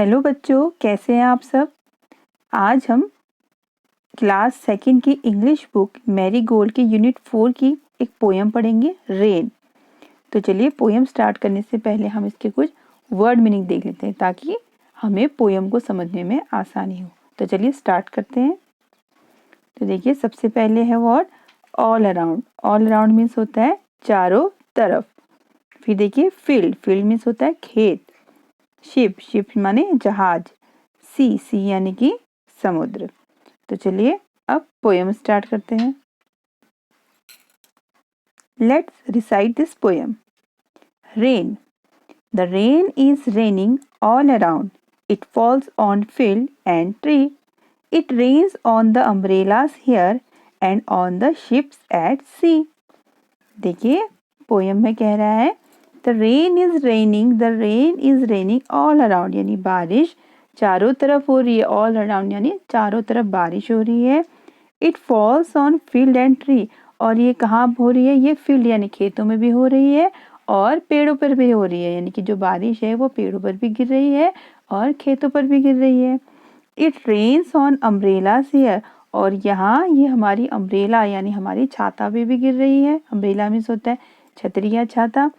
Hello बच्चों, कैसे हैं आप सब। आज हम क्लास सेकंड की इंग्लिश बुक मैरी गोल्ड की यूनिट 4 की एक पोयम पढ़ेंगे, रेन। तो चलिए पोयम स्टार्ट करने से पहले हम इसके कुछ वर्ड मीनिंग देख लेते हैं ताकि हमें पोयम को समझने में आसानी हो। तो चलिए स्टार्ट करते हैं। तो देखिए सबसे पहले है word all around. All around means होता है चारों तरफ। फिर देखिए फील्ड, फील्ड मीन्स होता है खेत। शिप, शिप माने जहाज। सी यानी कि समुद्र। तो चलिए अब पोयम स्टार्ट करते हैं। Let's recite this poem. Rain. The rain is raining all around. It falls on field and tree. It rains on the umbrellas here and on the ships at sea. देखिए poem में कह रहा है the rain is raining, the rain is raining all around, यानी बारिश चारों तरफ हो रही है। ऑल अराउंड यानी चारों तरफ बारिश हो रही है। It falls on field and tree, और ये कहाँ हो रही है, ये फील्ड यानी खेतों में भी हो रही है और पेड़ों पर भी हो रही है, यानी कि जो बारिश है वो पेड़ों पर भी गिर रही है और खेतों पर भी गिर रही है। It rains on umbrellas here, और यहाँ ये हमारी अम्ब्रेला यानी हमारी छाता पे भी गिर रही है। अम्ब्रेला मीन्स होता है छतरी या छाता।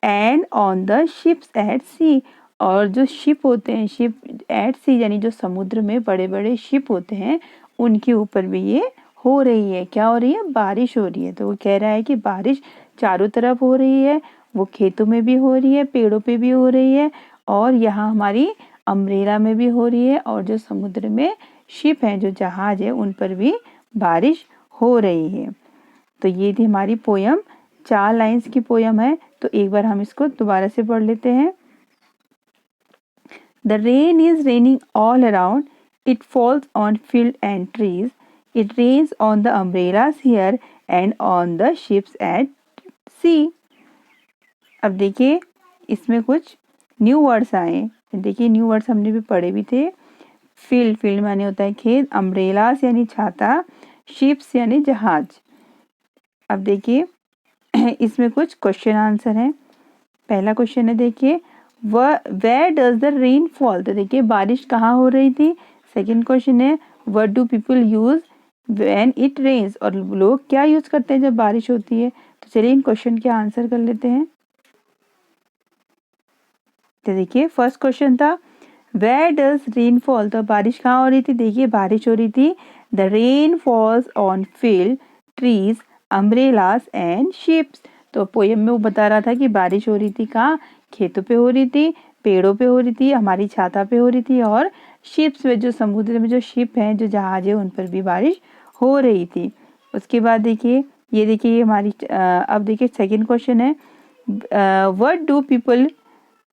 And on the ships at sea, और जो शिप होते हैं, शिप एट सी यानी जो समुद्र में बड़े बड़े शिप होते हैं उनके ऊपर भी ये हो रही है। क्या हो रही है, बारिश हो रही है। तो वो कह रहा है कि बारिश चारों तरफ हो रही है, वो खेतों में भी हो रही है, पेड़ों पे भी हो रही है, और यहाँ हमारी अम्ब्रेला में भी हो रही है, और जो समुद्र में शिप हैं, जो जहाज है, उन पर भी बारिश हो रही है। तो ये थी हमारी पोयम। 4 लाइंस की पोयम है, तो एक बार हम इसको दोबारा से पढ़ लेते हैं। The rain is raining all around. It falls on field and trees. It rains on the umbrellas here and on the ships at sea. अब देखिए इसमें कुछ न्यू वर्ड्स आए। देखिए न्यू वर्ड्स हमने भी पढ़े भी थे। फील्ड, फील्ड माने होता है खेत। अम्ब्रेलास यानी छाता। शिप्स यानी जहाज। अब देखिए इसमें कुछ क्वेश्चन आंसर हैं। पहला क्वेश्चन है देखिए where does the rain fall. तो देखिए बारिश कहाँ हो रही थी। सेकंड क्वेश्चन है what do people use when it rains, और लोग क्या यूज करते हैं जब बारिश होती है। तो चलिए इन क्वेश्चन के आंसर कर लेते हैं। तो देखिए फर्स्ट क्वेश्चन था वेयर डज रेन फॉल, तो बारिश कहाँ हो रही थी। देखिए बारिश हो रही थी the rain false on field, trees, umbrellas and ships. तो पोयम में वो बता रहा था कि बारिश हो रही थी कहाँ, खेतों पे हो रही थी, पेड़ों पे हो रही थी, हमारी छाता पे हो रही थी, और शिप्स में जो समुद्र में जो शिप हैं, जो जहाज है, उन पर भी बारिश हो रही थी। उसके बाद देखिए ये देखिए हमारी अब देखिए सेकंड क्वेश्चन है व्हाट डू पीपल।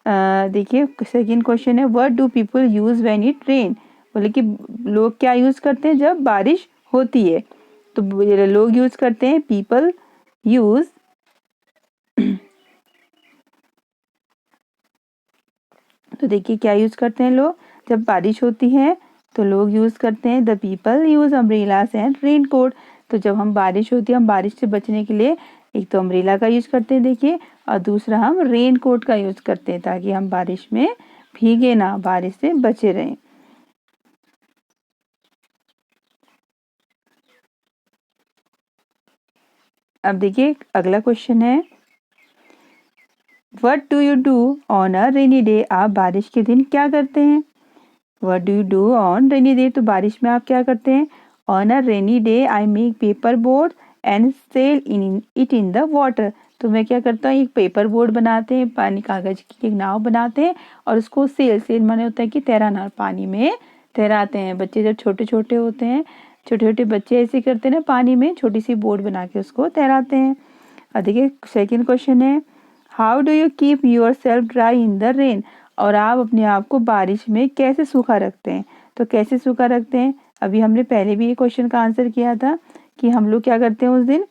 देखिए सेकंड क्वेश्चन है what do people use when it rain. बोले कि लोग क्या यूज करते हैं जब बारिश होती है। तो लोग यूज करते हैं, पीपल यूज तो देखिए क्या यूज करते हैं लोग जब बारिश होती है। तो लोग यूज करते हैं the people use umbrellas and rain coat. तो जब हम बारिश होती है, हम बारिश से बचने के लिए एक तो अम्ब्रेला का यूज करते हैं देखिए, और दूसरा हम रेन कोट का यूज करते हैं ताकि हम बारिश में भीगे ना, बारिश से बचे रहें। अब देखिए अगला क्वेश्चन है what do you do on a rainy day. आप बारिश के दिन क्या करते हैं। What do you do on rainy day, तो बारिश में आप क्या करते हैं। On a rainy day I make paper board and sail in it in the water. तो मैं क्या करता हूँ, एक पेपर बोर्ड बनाते हैं, पानी कागज की एक नाव बनाते हैं, और उसको सेल, सेल माने होता है कि तैराना, पानी में तैराते हैं। बच्चे जब छोटे छोटे होते हैं, छोटे छोटे बच्चे ऐसे करते हैं ना, पानी में छोटी सी बोट बना के उसको तैराते हैं। और देखिए सेकेंड क्वेश्चन है how do you keep your self dry in the rain, और आप अपने आप को बारिश में कैसे सूखा रखते हैं। तो कैसे सूखा रखते हैं, अभी हमने पहले भी ये क्वेश्चन का आंसर किया था कि हम लोग क्या करते हैं उस दिन।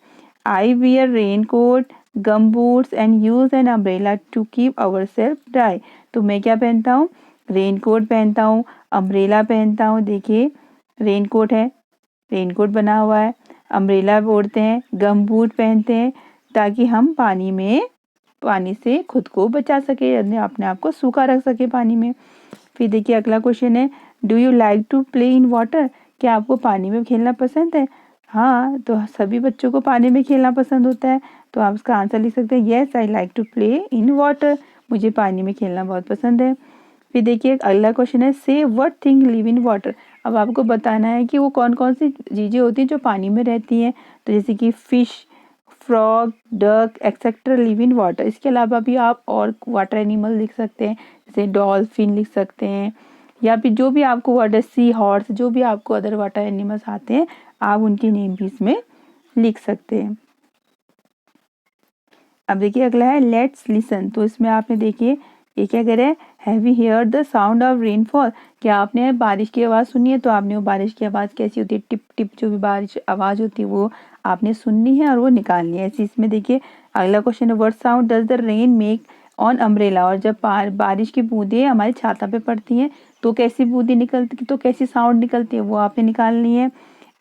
I wear rain coat, gum boots and use an umbrella to keep our self dry. तो मैं क्या पहनता हूँ, रेन कोट पहनता हूँ, अम्ब्रेला पहनता हूँ। देखिए रेन कोट है, रेन कोट बना हुआ है, अम्ब्रेला ओढ़ते हैं, गम बूट पहनते हैं ताकि हम पानी में पानी से खुद को बचा सके, अपने आप को सूखा रख सके पानी में। फिर देखिए अगला क्वेश्चन है, do you like to play in water? क्या आपको पानी में खेलना पसंद है? हाँ, तो सभी बच्चों को पानी में खेलना पसंद होता है, तो आप इसका आंसर लिख सकते हैं, yes I like to play in water. मुझे पानी में खेलना बहुत पसंद है। फिर देखिए अगला क्वेश्चन है, से what thing live in water? अब आपको बताना है कि वो कौन कौन सी चीज़ें होती हैं जो पानी में रहती हैं। तो जैसे कि fish, frog, duck etcetera live in water. इसके अलावा भी आप और वाटर एनिमल लिख सकते हैं, जैसे डॉल्फिन लिख सकते हैं, या फिर जो भी आपको वाटर, सी हॉर्स, जो भी आपको अदर वाटर एनिमल्स आते हैं आप उनके नेम भी इसमें लिख सकते हैं। अब देखिए अगला है लेट्स लिसन। तो इसमें आपने देखिए ये क्या कह रहे हैं, have you here the sound of rainfall? क्या आपने बारिश की आवाज़ सुनी है? तो आपने वो बारिश की आवाज़ कैसी होती है, टिप टिप जो भी बारिश आवाज़ होती है वो आपने सुननी है और वो निकालनी है। ऐसे इसमें देखिए अगला क्वेश्चन है, what sound does the rain make on umbrella? और जब बारिश की बूंदें हमारी छाता पे पड़ती हैं तो कैसी बूंदें निकलती, तो कैसी साउंड निकलती है वो आपने निकालनी है।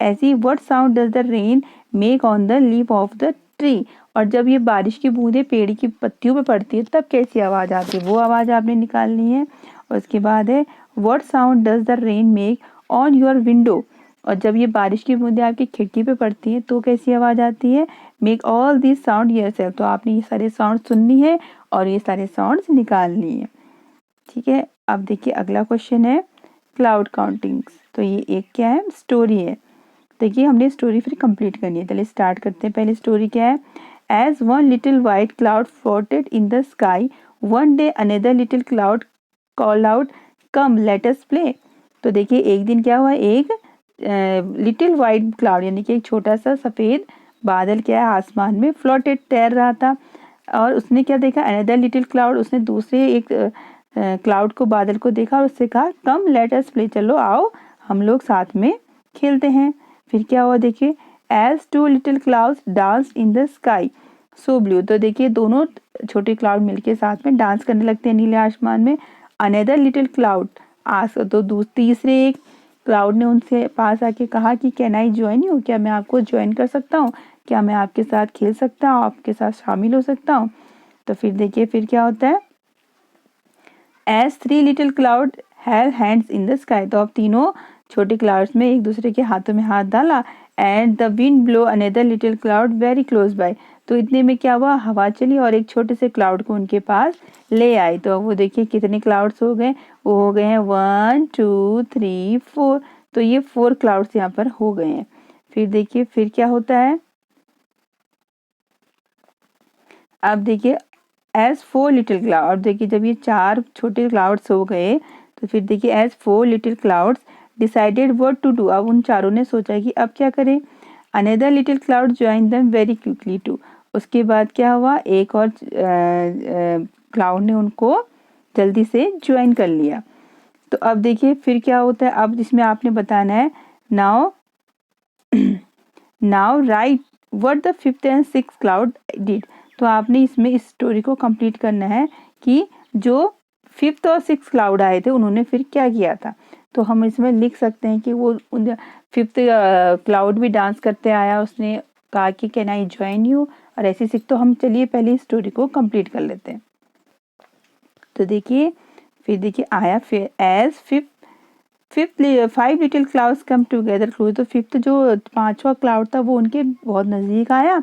ऐसी what sound does the rain make on the leaf of the tree? और जब ये बारिश की बूंदें पेड़ की पत्तियों पे पड़ती है तब कैसी आवाज़ आती है वो आवाज़ आपने निकालनी है। और उसके बाद है what sound does the rain make on your window? और जब ये बारिश की बूंदें आपकी खिड़की पे पड़ती हैं तो कैसी आवाज़ आती है, make all this sound yourself. तो आपने ये सारे साउंड सुननी है और ये सारे साउंड्स निकालनी है। ठीक है, अब देखिए अगला क्वेश्चन है क्लाउड काउंटिंग्स। तो ये एक क्या है, स्टोरी है। देखिए हमने स्टोरी फिर कंप्लीट करनी है, चलिए स्टार्ट करते हैं। पहले स्टोरी क्या है, as one little white cloud floated in the sky one day another little cloud call out come let us play. तो देखिए एक दिन क्या हुआ, एक लिटिल वाइट क्लाउड यानी कि एक छोटा सा सफ़ेद बादल क्या है आसमान में फ्लोटेड तैर रहा था, और उसने क्या देखा, अनदर लिटिल क्लाउड, उसने दूसरे एक क्लाउड को, बादल को देखा और उससे कहा कम लेट अस प्ले, चलो आओ हम लोग साथ में खेलते हैं। फिर क्या हुआ देखिए, as two little clouds dance in the sky so blue. तो देखिए दोनों छोटे क्लाउड मिलके साथ में डांस करने लगते हैं नीले आसमान में। अनदर लिटिल क्लाउड आस्क, तो तीसरे एक क्लाउड ने उनसे पास आके कहा कि कैन आई ज्वाइन यू? क्या मैं आपको ज्वाइन कर सकता हूँ? क्या मैं आपके साथ खेल सकता हूँ, आपके साथ शामिल हो सकता हूँ? तो फिर देखिए फिर क्या होता है, as three little cloud have hands in the sky. तो अब तीनों छोटे क्लाउड्स में एक दूसरे के हाथों में हाथ डाला, and the wind blow another little cloud very close by. तो इतने में क्या हुआ, हवा चली और एक छोटे से क्लाउड को उनके पास ले आई। तो वो देखिए कितने क्लाउड्स हो गए, वो हो गए हैं 1 2 3 4। तो ये 4 क्लाउड्स यहाँ पर हो गए हैं। फिर देखिए फिर क्या होता है, अब देखिए एज फोर लिटिल क्लाउड, देखिए जब ये 4 छोटे क्लाउड्स हो गए तो फिर देखिए as 4 little clouds decided what to do. अब उन चारों ने सोचा कि अब क्या करें। Another little cloud join them very quickly too. उसके बाद क्या हुआ, एक और क्लाउड ने उनको जल्दी से ज्वाइन कर लिया। तो अब देखिए फिर क्या होता है, अब इसमें आपने बताना है now now right what the fifth and sixth cloud did. तो आपने इसमें इस स्टोरी को कंप्लीट करना है कि जो फिफ्थ और सिक्स्थ क्लाउड आए थे उन्होंने फिर क्या किया था। तो हम इसमें लिख सकते हैं कि वो फिफ्थ क्लाउड भी डांस करते आया, उसने कहा कि कैन आई ज्वाइन यू, और ऐसे सीख। तो हम चलिए पहले स्टोरी को कंप्लीट कर लेते हैं। तो देखिए फिर देखिए आया फिर as fifth 5 little clouds come together close. तो फिफ्थ जो 5वां क्लाउड था वो उनके बहुत नज़दीक आया।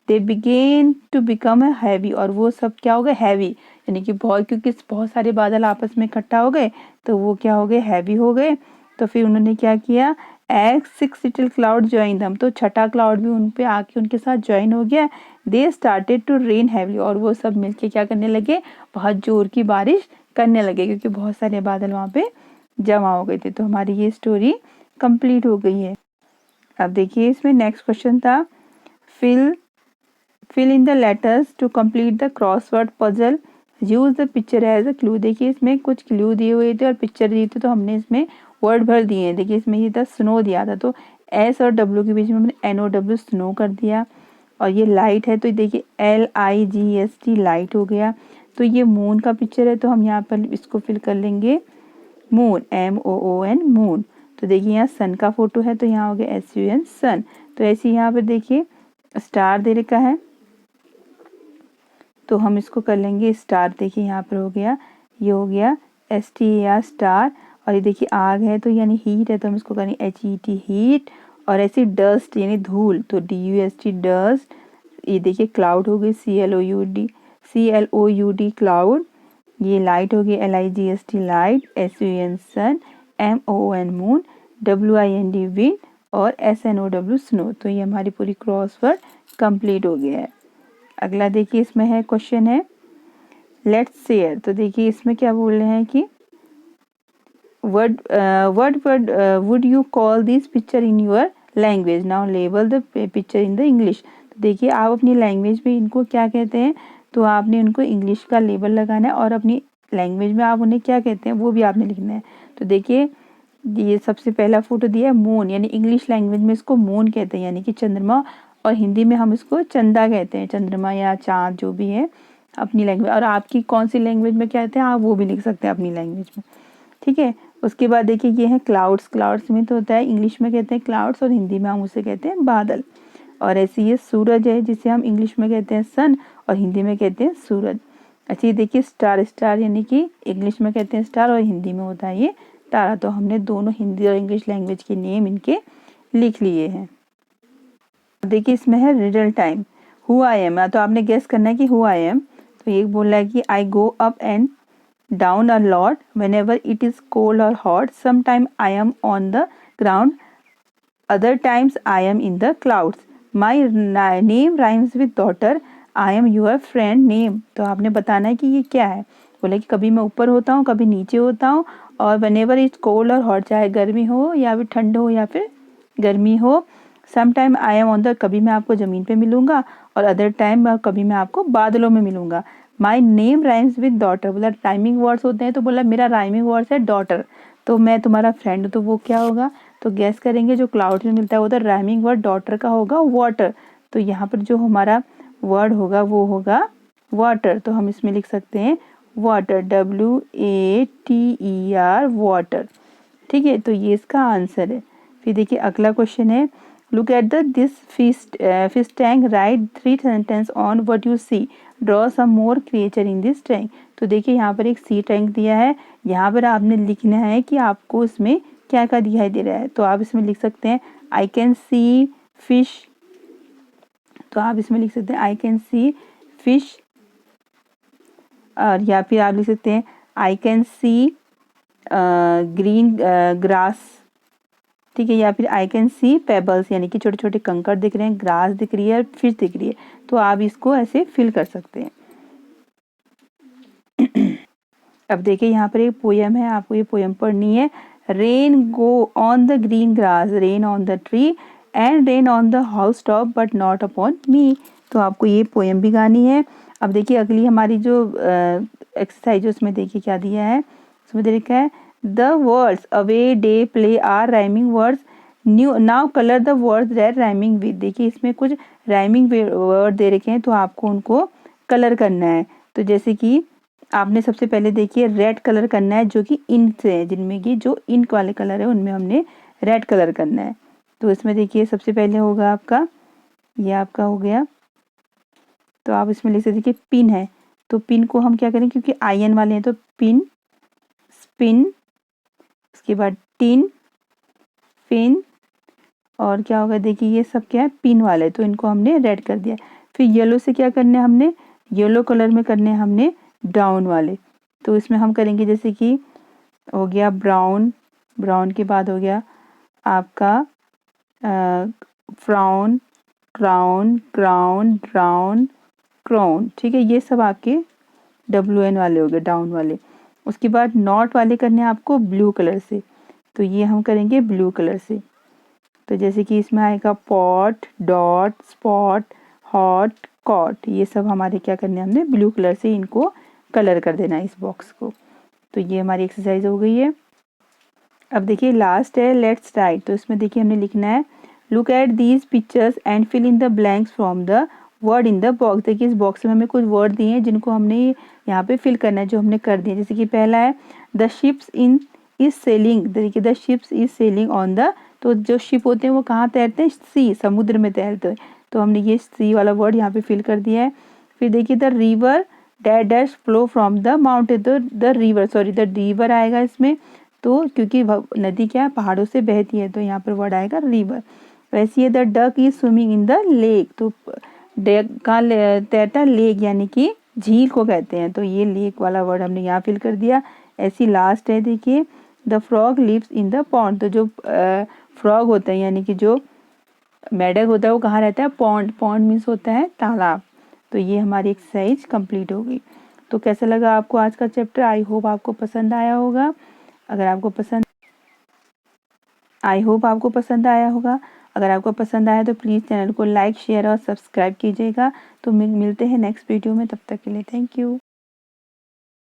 They began to become heavy, और वो सब क्या हो गए, हैवी, यानी कि बहुत, क्योंकि बहुत सारे बादल आपस में इकट्ठा हो गए तो वो क्या हो गए, हैवी हो गए। तो फिर उन्होंने क्या किया, एज 6 लिटिल क्लाउड ज्वाइन दम। तो छठा क्लाउड भी उन पे आके उनके साथ ज्वाइन हो गया। They started to rain heavily, और वो सब मिलके क्या करने लगे, बहुत जोर की बारिश करने लगे, क्योंकि बहुत सारे बादल वहाँ पे जमा हो गए थे। तो हमारी ये स्टोरी कंप्लीट हो गई है। अब देखिए इसमें नेक्स्ट क्वेश्चन था, fill fill in the letters to complete the crossword puzzle, use the picture as a clue. देखिए इसमें कुछ क्लू दिए हुए थे और पिक्चर दिए थे, तो हमने इसमें वर्ड भर दिए हैं। देखिए इसमें ये था स्नो दिया था, तो एस और डब्ल्यू के बीच में हमने NOW स्नो कर दिया। और ये लाइट है तो देखिए LIGHT लाइट हो गया। तो ये मून का पिक्चर है तो हम यहाँ पर इसको फिल कर लेंगे मून, MOON मून। तो देखिए यहाँ सन का फोटो है तो यहाँ हो गया SUN सन। तो ऐसे यहाँ पे देखिए स्टार दे रखा है, तो हम इसको कर लेंगे स्टार। देखिए यहाँ पर हो गया, ये हो गया STAR स्टार। और ये देखिए आग है तो यानी हीट है, तो हम इसको करेंगे HET हीट। और ऐसी डस्ट यानी धूल, तो DUST डस्ट। ये देखिए क्लाउड हो गई CLOUD क्लाउड। ये लाइट हो गई LIGHT लाइट। SUN सन। MOON moon. WIND wind. और SNOW स्नो। तो ये हमारी पूरी क्रॉसवर्ड कंप्लीट हो गया है। अगला देखिए इसमें है क्वेश्चन है लेट्स शेयर। तो देखिए इसमें क्या बोल रहे हैं कि what would you call this picture in your language, now label the picture in the English। तो देखिए आप अपनी लैंग्वेज में इनको क्या कहते हैं, तो आपने उनको इंग्लिश का लेबल लगाना है और अपनी लैंग्वेज में आप उन्हें क्या कहते हैं वो भी आपने लिखना है। तो देखिए ये सबसे पहला फोटो दिया है मून, यानी इंग्लिश लैंग्वेज में इसको मून कहते हैं यानी कि चंद्रमा, और हिंदी में हम इसको चंदा कहते हैं, चंद्रमा या चाँद जो भी है अपनी लैंग्वेज। और आपकी कौन सी लैंग्वेज में कहते हैं आप वो भी लिख सकते हैं अपनी लैंग्वेज में, ठीक है। उसके बाद देखिए ये है क्लाउड्स। क्लाउड्स में तो होता है इंग्लिश में कहते हैं क्लाउड्स और हिंदी में हम उसे कहते हैं बादल। और ऐसे ये सूरज है जिसे हम इंग्लिश में कहते हैं सन और हिंदी में कहते हैं सूरज। अच्छा ये देखिए स्टार। स्टार यानी कि इंग्लिश में कहते हैं स्टार और हिंदी में होता है ये तारा। तो हमने दोनों हिंदी और इंग्लिश लैंग्वेज के नेम इनके लिख लिए हैं। देखिए इसमें है riddle time. Who I am, तो आपने गेस करना है कि हु आई एम। तो ये बोल रहा है कि I go up and down a lot whenever it is cold or hot. Sometimes I am on the ground, other times I am in the clouds. My name rhymes with daughter. I am your friend name। तो आपने बताना है कि ये क्या है। बोले कि कभी मैं ऊपर होता हूँ कभी नीचे होता हूँ, और whenever it's cold or hot, चाहे गर्मी हो या फिर ठंड हो या फिर गर्मी हो। Sometime I am on the, कभी मैं आपको ज़मीन पे मिलूँगा, और अदर टाइम कभी मैं आपको बादलों में मिलूँगा। My name rhymes with daughter, बोला राइमिंग वर्ड्स होते हैं, तो बोला मेरा राइमिंग वर्ड्स है डॉटर, तो मैं तुम्हारा फ्रेंड, तो वो क्या होगा। तो गैस करेंगे जो क्लाउड में मिलता है वो तो राइमिंग वर्ड डॉटर का होगा वाटर। तो यहाँ पर जो हमारा वर्ड होगा वो होगा वाटर। तो हम इसमें लिख सकते हैं वाटर, WATER वाटर, ठीक है। तो ये इसका आंसर है। फिर देखिए अगला क्वेश्चन है look at the this fish tank, write 3 sentence on what you see, draw some more creature in this tank. तो देखिए यहाँ पर एक सी टैंक दिया है, यहाँ पर आपने लिखना है कि आपको इसमें क्या क्या दिखाई दे रहा है। तो आप इसमें लिख सकते हैं आई कैन सी फिश। तो आप इसमें लिख सकते हैं आई कैन सी फिश, और या फिर आप लिख सकते हैं I can see green grass, ठीक है। या फिर आई कैन सी पेबल्स, यानी कि छोटे छोटे कंकड़ दिख रहे हैं, ग्रास दिख रही है, फिश दिख रही है। तो आप इसको ऐसे फिल कर सकते हैं। अब देखिए यहाँ पर एक पोयम है, आपको ये पोयम पढ़नी है। Rain go on the green grass, rain on the tree, and rain on the house top but not upon मी। तो आपको ये पोयम भी गानी है। अब देखिए अगली हमारी जो एक्सरसाइज है उसमें देखिए क्या दिया है, उसमें देखा है the words away day play are rhyming words, new now colour the words that rhyming with. देखिए इसमें कुछ राइमिंग वर्ड दे रखे हैं, तो आपको उनको कलर करना है। तो जैसे कि आपने सबसे पहले देखिए रेड कलर करना है, जो कि इंक से है, जिनमें कि जो इंक वाले कलर है उनमें हमने रेड कलर करना है। तो इसमें देखिए सबसे पहले होगा आपका, ये आपका हो गया। तो आप इसमें लिख सकते देखिए पिन है, तो पिन को हम क्या करें, क्योंकि आयन वाले हैं तो पिन, स्पिन, उसके बाद टिन, पिन, और क्या होगा देखिए ये सब क्या है पिन वाले, तो इनको हमने रेड कर दिया। फिर येलो से क्या करने हमने, येलो कलर में करने हमने ब्राउन वाले। तो इसमें हम करेंगे जैसे कि हो गया ब्राउन, ब्राउन के बाद हो गया आपका frown, crown, ground, drown, crown, ठीक है। ये सब आपके WN वाले हो गए, डाउन वाले। उसके बाद नॉट वाले करने हैं आपको ब्लू कलर से, तो ये हम करेंगे ब्लू कलर से। तो जैसे कि इसमें आएगा pot, dot, spot, hot, cot, ये सब हमारे क्या करने हैं हमने ब्लू कलर से इनको कलर कर देना है इस बॉक्स को। तो ये हमारी एक्सरसाइज हो गई है। अब देखिए लास्ट है लेट्स राइट। तो इसमें देखिए हमने लिखना है look at these pictures and fill in the blanks from the word in the box. देखिए इस बॉक्स में हमें कुछ वर्ड दिए हैं जिनको हमने यहाँ पे फिल करना है, जो हमने कर दिए। जैसे कि पहला है the ships in is sailing. देखिए the ships is sailing on the, तो जो शिप होते हैं वो कहाँ तैरते हैं, सी, समुद्र में तैरते हैं। तो हमने ये सी वाला वर्ड यहाँ पे फिल कर दिया है। फिर देखिए the river dash dash flow from the mountain, तो द रिवर आएगा इसमें, तो क्योंकि नदी क्या है, पहाड़ों से बहती है, तो यहाँ पर वर्ड आएगा रिवर। वैसे ही the duck is swimming in the lake, तो डक कहाँ तैरता, लेक यानी कि झील को कहते हैं, तो ये लेक वाला वर्ड हमने यहाँ फिल कर दिया। ऐसी लास्ट है देखिए the frog lives in the pond, तो जो फ्रॉग होता है यानी कि जो मेढक होता है वो कहाँ रहता है, पॉन्ड। पॉन्ड मीन्स होता है तालाब। तो ये हमारी एक्सरसाइज कंप्लीट हो गई। तो कैसा लगा आपको आज का चैप्टर? आई होप आपको पसंद आया होगा। अगर आपको पसंद आई होप आपको पसंद आया होगा। अगर आपको पसंद आया तो प्लीज़ चैनल को लाइक शेयर और सब्सक्राइब कीजिएगा। तो मिलते हैं नेक्स्ट वीडियो में, तब तक के लिए थैंक यू।